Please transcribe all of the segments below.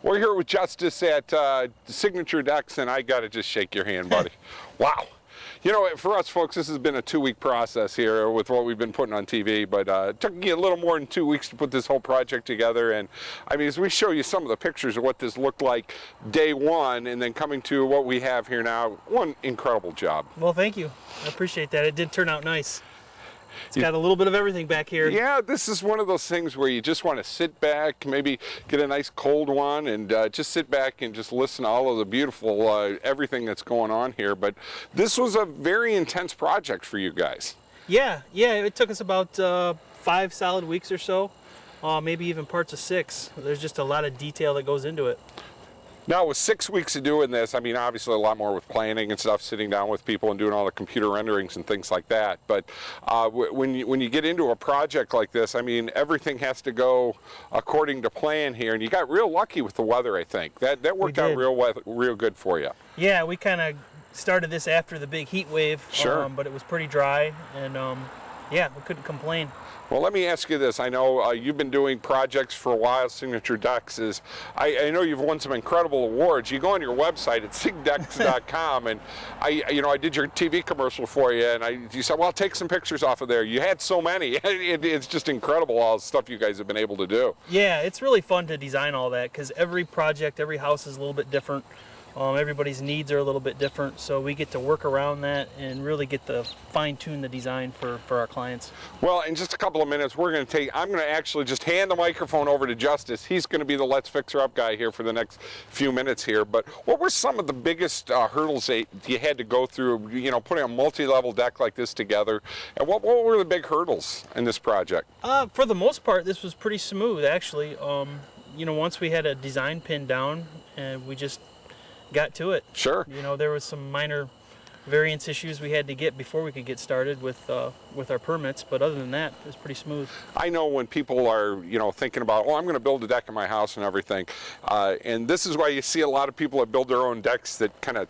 We're here with Justice at Signature Decks, and I got to just shake your hand, buddy. Wow. You know, for us folks, this has been a 2-week process here with what we've been putting on TV, but it took me a little more than 2 weeks to put this whole project together. And I mean, as we show you some of the pictures of what this looked like day one and then coming to what we have here now, one incredible job. Well, thank you. I appreciate that. It did turn out nice. It's got a little bit of everything back here. Yeah, this is one of those things where you just want to sit back, maybe get a nice cold one, and just sit back and just listen to all of the beautiful everything that's going on here. But this was a very intense project for you guys. Yeah, it took us about 5 solid weeks or so, maybe even parts of 6. There's just a lot of detail that goes into it. Now, with 6 weeks of doing this, I mean, obviously a lot more with planning and stuff, sitting down with people and doing all the computer renderings and things like that. But when you get into a project like this, I mean, everything has to go according to plan here. And you got real lucky with the weather, I think. That worked out real good for you. Yeah, we kind of started this after the big heat wave. Sure. But it was pretty dry, and yeah, we couldn't complain. Well, let me ask you this. I know you've been doing projects for a while. Signature Decks I know you've won some incredible awards. You go on your website at sigdecks.com, and I did your TV commercial for you, and you said, well, take some pictures off of there. You had so many. It's just incredible all the stuff you guys have been able to do. Yeah, it's really fun to design all that because every project, every house is a little bit different. Everybody's needs are a little bit different, so we get to work around that and really get to fine-tune the design for our clients. Well, in just a couple of minutes, I'm going to actually just hand the microphone over to Justice. He's going to be the Let's Fix Her Up guy here for the next few minutes here. But what were some of the biggest hurdles that you had to go through, putting a multi-level deck like this together? And what were the big hurdles in this project? For the most part, this was pretty smooth, actually. Once we had a design pinned down, and we just got to it. Sure. There was some minor variance issues we had to get before we could get started with our permits, but other than that, it was pretty smooth. I know when people are, thinking about, I'm going to build a deck in my house and everything, and this is why you see a lot of people that build their own decks that kind of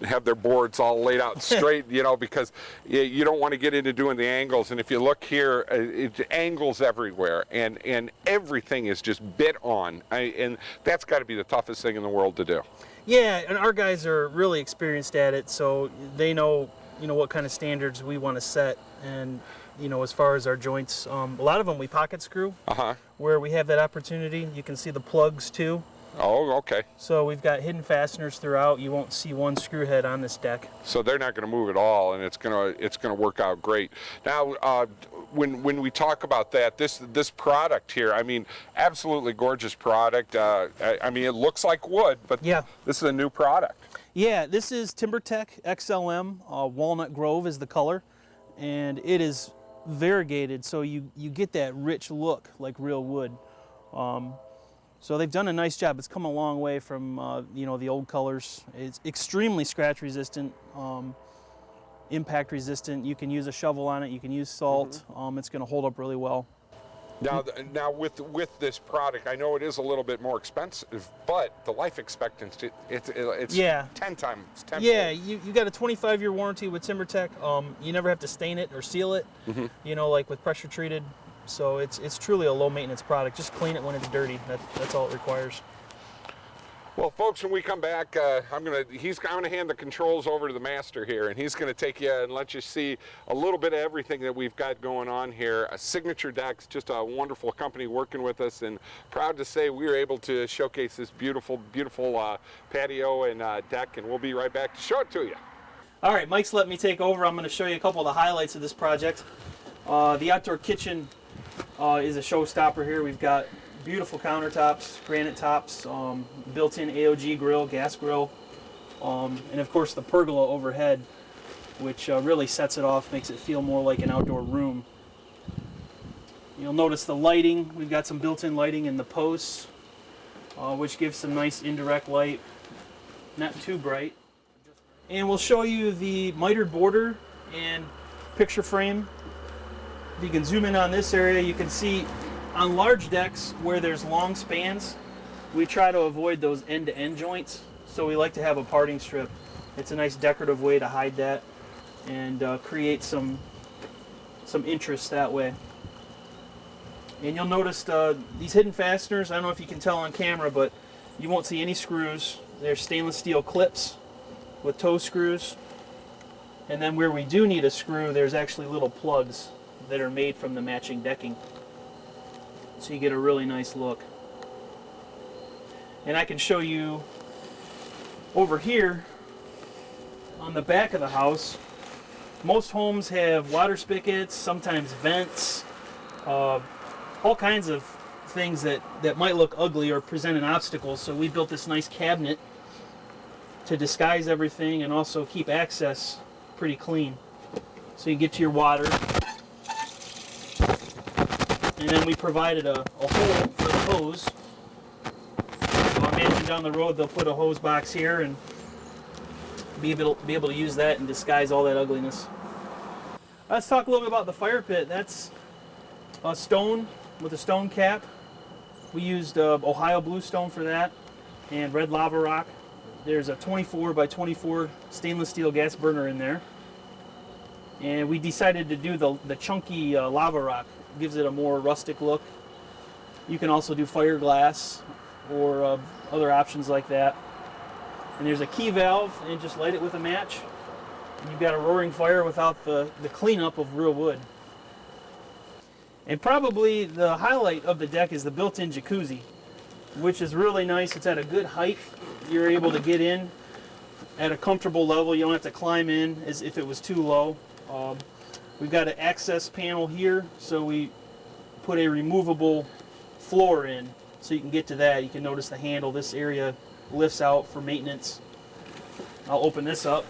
have their boards all laid out straight, because you don't want to get into doing the angles. And if you look here, it's angles everywhere, and everything is just bit on, and that's got to be the toughest thing in the world to do. Yeah, and our guys are really experienced at it, so they know, what kind of standards we want to set. And, as far as our joints, a lot of them we pocket screw, where we have that opportunity. You can see the plugs too. Oh, okay. So we've got hidden fasteners throughout. You won't see one screw head on this deck. So they're not going to move at all, and it's going to work out great. Now, when we talk about that, this product here, I mean, absolutely gorgeous product. I mean, it looks like wood, but yeah, this is a new product. Yeah, this is TimberTech XLM. Walnut Grove is the color, and it is variegated, so you get that rich look like real wood. So they've done a nice job. It's come a long way from the old colors. It's extremely scratch resistant, impact resistant. You can use a shovel on it. You can use salt. It's going to hold up really well. Now with this product, I know it is a little bit more expensive, but the life expectancy it's 10 times. Yeah, you got a 25-year warranty with TimberTech. You never have to stain it or seal it. Like with pressure treated. So it's truly a low maintenance product. Just clean it when it's dirty. That's all it requires. Well, folks, when we come back, I'm gonna hand the controls over to the master here, and he's gonna take you and let you see a little bit of everything that we've got going on here. Signature Decks, just a wonderful company working with us, and proud to say we were able to showcase this beautiful patio and deck, and we'll be right back to show it to you. All right, Mike's let me take over. I'm going to show you a couple of the highlights of this project. The outdoor kitchen is a showstopper here. We've got beautiful countertops, granite tops, built-in AOG grill, gas grill, and of course the pergola overhead, which really sets it off, makes it feel more like an outdoor room. You'll notice the lighting. We've got some built-in lighting in the posts, which gives some nice indirect light, not too bright. And we'll show you the mitered border and picture frame. If you can zoom in on this area, you can see on large decks where there's long spans, we try to avoid those end-to-end joints, so we like to have a parting strip. It's a nice decorative way to hide that and create some interest that way. And you'll notice these hidden fasteners, I don't know if you can tell on camera, but You won't see any screws. There's stainless steel clips with toe screws. And then where we do need a screw, there's actually little plugs that are made from the matching decking. So you get a really nice look. And I can show you over here on the back of the house. Most homes have water spigots, sometimes vents, all kinds of things that might look ugly or present an obstacle. So we built this nice cabinet to disguise everything and also keep access pretty clean. So you get to your water. And then we provided a hole for the hose. So imagine down the road they'll put a hose box here and be able to use that and disguise all that ugliness. Let's talk a little bit about the fire pit. That's a stone with a stone cap. We used Ohio bluestone for that and red lava rock. There's a 24 by 24 stainless steel gas burner in there. And we decided to do the chunky lava rock. It gives it a more rustic look. You can also do fiberglass or other options like that. And there's a key valve, and just light it with a match. And you've got a roaring fire without the cleanup of real wood. And probably the highlight of the deck is the built-in jacuzzi, which is really nice. It's at a good height. You're able to get in at a comfortable level. You don't have to climb in as if it was too low. We've got an access panel here, so we put a removable floor in so you can get to that. You can notice the handle. This area lifts out for maintenance. I'll open this up.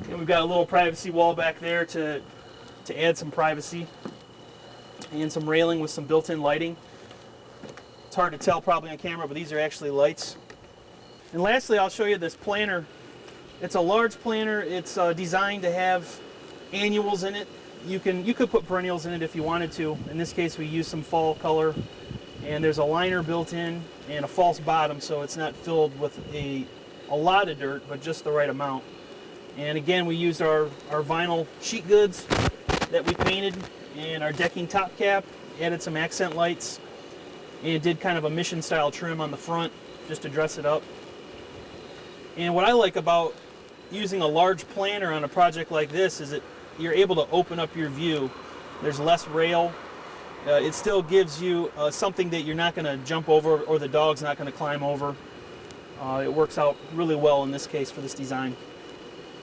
And we've got a little privacy wall back there to add some privacy, and some railing with some built-in lighting. It's hard to tell probably on camera, but these are actually lights. And lastly, I'll show you this planter. It's a large planter. It's designed to have annuals in it. You could put perennials in it if you wanted to. In this case, we used some fall color, and there's a liner built in and a false bottom, so it's not filled with a lot of dirt, but just the right amount. And again, we used our vinyl sheet goods that we painted and our decking top cap, added some accent lights, and did kind of a mission style trim on the front just to dress it up. And what I like about using a large planter on a project like this is that you're able to open up your view. There's less rail. It still gives you something that you're not going to jump over or the dog's not going to climb over. It works out really well in this case for this design.